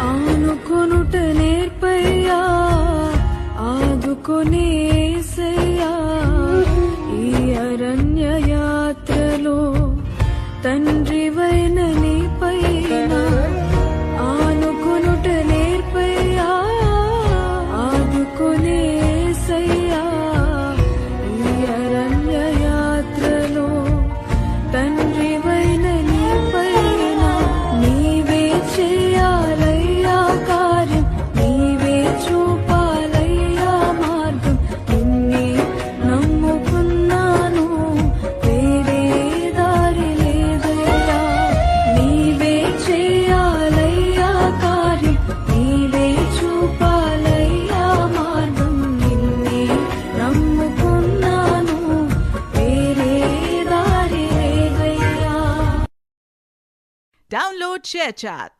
ఆనుకొనుట నేర్పయ్యా, ఆదుకొనేసయ్యా. ఈ అరణ్య యాత్రలో తండ్రివైన నీ పైన ఆనుకొనుట నేర్పయ్యా, ఆదుకొనేసయ్యా. ఈ అరణ్య యాత్రలో తండ్రివైన నీ పైన నీవే చేయాలయ్యా కార్యం, నీవే చూపాలయ్యా మార్గం. నిన్నే నమ్ముకున్నాను, వేరే దారి లేదయ్యా. నీవే చేయాలయ్యా కార్యం, నీవే చూపాలయ్యా మార్గం. నిన్నే నమ్ముకున్నాను, వేరే దారి లేదయ్యా. Download ShareChat.